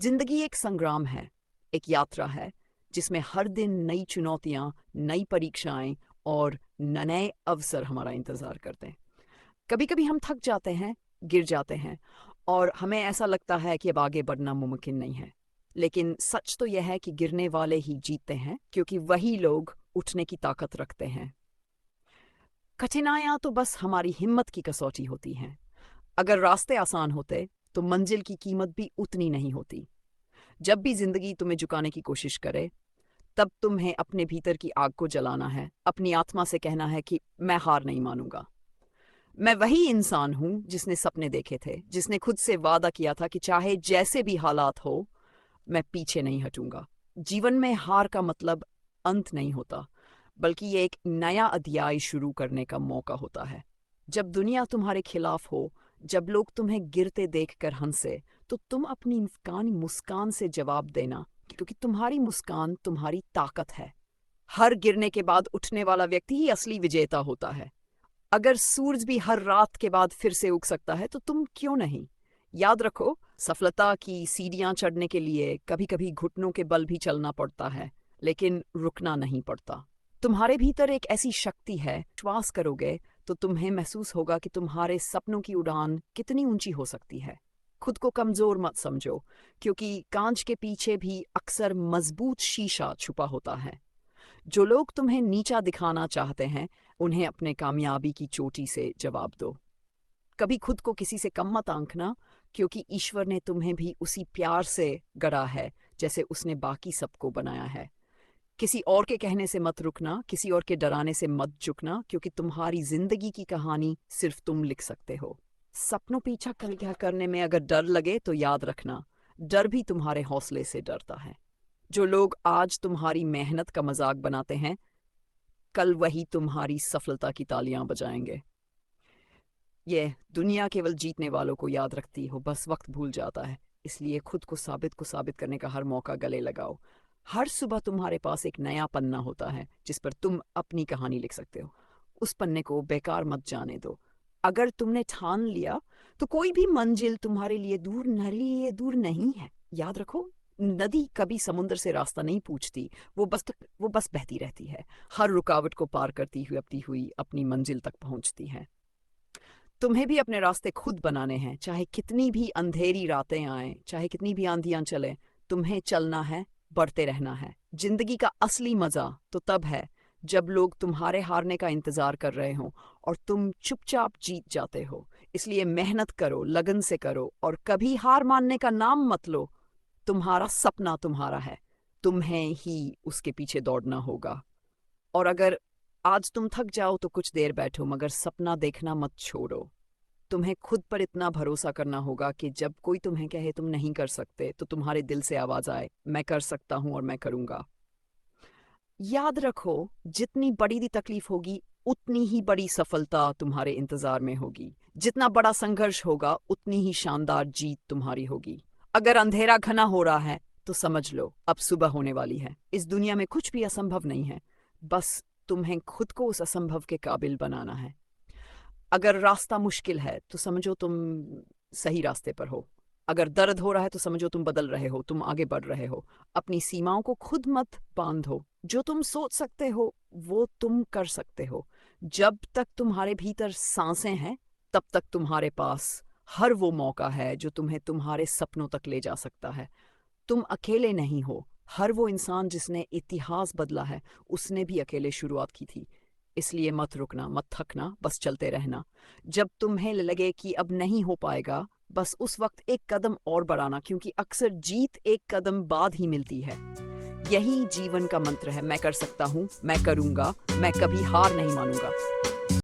जिंदगी एक संग्राम है, एक यात्रा है जिसमें हर दिन नई चुनौतियां, नई परीक्षाएं और नए अवसर हमारा इंतजार करते हैं। कभी-कभी हम थक जाते हैं, गिर जाते हैं और हमें ऐसा लगता है कि अब आगे बढ़ना मुमकिन नहीं है। लेकिन सच तो यह है कि गिरने वाले ही जीतते हैं, क्योंकि वही लोग उठने की ताकत रखते हैं। कठिनाइयां तो बस हमारी हिम्मत की कसौटी होती हैं। अगर रास्ते आसान होते तो मंजिल की कीमत भी उतनी नहीं होती। जब भी जिंदगी तुम्हें झुकाने की कोशिश करे, तब तुम्हें अपने भीतर की आग को जलाना है, अपनी आत्मा से कहना है कि मैं हार नहीं मानूंगा। मैं वही इंसान हूं जिसने सपने देखे थे, जिसने खुद से वादा किया था कि चाहे जैसे भी हालात हो, मैं पीछे नहीं हटूंगा। जीवन में हार का मतलब अंत नहीं होता, बल्कि ये एक नया अध्याय शुरू करने का मौका होता है। जब दुनिया तुम्हारे खिलाफ हो, जब लोग तुम्हें गिरते देखकर हंसे, तो तुम अपनी मुस्कान मुस्कान से जवाब देना, क्योंकि तुम्हारी मुस्कान तुम्हारी ताकत है। हर गिरने के बाद उठने वाला व्यक्ति ही असली विजेता होता है। अगर सूरज भी हर रात के बाद फिर से उग सकता है, तो तुम क्यों नहीं? याद रखो, सफलता की सीढ़ियां चढ़ने के लिए कभी कभी घुटनों के बल भी चलना पड़ता है, लेकिन रुकना नहीं पड़ता। तुम्हारे भीतर एक ऐसी शक्ति है, विश्वास करोगे तो तुम्हें महसूस होगा कि तुम्हारे सपनों की उड़ान कितनी ऊंची हो सकती है। खुद को कमजोर मत समझो, क्योंकि कांच के पीछे भी अक्सर मजबूत शीशा छुपा होता है। जो लोग तुम्हें नीचा दिखाना चाहते हैं, उन्हें अपने कामयाबी की चोटी से जवाब दो। कभी खुद को किसी से कम मत आंकना, क्योंकि ईश्वर ने तुम्हें भी उसी प्यार से गढ़ा है जैसे उसने बाकी सबको बनाया है। किसी और के कहने से मत रुकना, किसी और के डराने से मत झुकना, क्योंकि तुम्हारी जिंदगी की कहानी सिर्फ तुम लिख सकते हो। सपनों पीछा करने में अगर डर लगे तो याद रखना, डर भी तुम्हारे हौसले से डरता है। जो लोग आज तुम्हारी मेहनत का मजाक बनाते हैं, कल वही तुम्हारी सफलता की तालियां बजाएंगे। ये दुनिया केवल जीतने वालों को याद रखती हो, बस वक्त भूल जाता है। इसलिए खुद को साबित करने का हर मौका गले लगाओ। हर सुबह तुम्हारे पास एक नया पन्ना होता है जिस पर तुम अपनी कहानी लिख सकते हो। उस पन्ने को बेकार मत जाने दो। अगर तुमने ठान लिया, तो कोई भी मंजिल तुम्हारे लिए दूर नहीं है। याद रखो, नदी कभी समुद्र से रास्ता नहीं पूछती, वो बस बहती रहती है, हर रुकावट को पार करती हुई अपनी मंजिल तक पहुंचती है। तुम्हें भी अपने रास्ते खुद बनाने हैं, चाहे कितनी भी अंधेरी रातें आए, चाहे कितनी भी आंधियां चले। तुम्हें चलना है, बढ़ते रहना है। जिंदगी का असली मजा तो तब है जब लोग तुम्हारे हारने का इंतजार कर रहे हो और तुम चुपचाप जीत जाते हो। इसलिए मेहनत करो, लगन से करो और कभी हार मानने का नाम मत लो। तुम्हारा सपना तुम्हारा है, तुम्हें ही उसके पीछे दौड़ना होगा। और अगर आज तुम थक जाओ तो कुछ देर बैठो, मगर सपना देखना मत छोड़ो। तुम्हें खुद पर इतना भरोसा करना होगा कि जब कोई तुम्हें कहे तुम नहीं कर सकते, तो तुम्हारे दिल से आवाज आए, मैं कर सकता हूं और मैं करूंगा। याद रखो, जितनी बड़ी दी तकलीफ होगी, उतनी ही बड़ी सफलता तुम्हारे इंतजार में होगी। जितना बड़ा संघर्ष होगा, उतनी ही शानदार जीत तुम्हारी होगी। अगर अंधेरा घना हो रहा है, तो समझ लो अब सुबह होने वाली है। इस दुनिया में कुछ भी असंभव नहीं है, बस तुम्हें खुद को उस असंभव के काबिल बनाना है। अगर रास्ता मुश्किल है, तो समझो तुम सही रास्ते पर हो। अगर दर्द हो रहा है, तो समझो तुम बदल रहे हो, तुम आगे बढ़ रहे हो। अपनी सीमाओं को खुद मत बांधो। जो तुम सोच सकते हो, वो तुम कर सकते हो। जब तक तुम्हारे भीतर सांसें हैं, तब तक तुम्हारे पास हर वो मौका है जो तुम्हें तुम्हारे सपनों तक ले जा सकता है। तुम अकेले नहीं हो। हर वो इंसान जिसने इतिहास बदला है, उसने भी अकेले शुरुआत की थी। इसलिए मत रुकना, मत थकना, बस चलते रहना। जब तुम्हें लगे कि अब नहीं हो पाएगा, बस उस वक्त एक कदम और बढ़ाना, क्योंकि अक्सर जीत एक कदम बाद ही मिलती है। यही जीवन का मंत्र है, मैं कर सकता हूँ, मैं करूँगा, मैं कभी हार नहीं मानूंगा।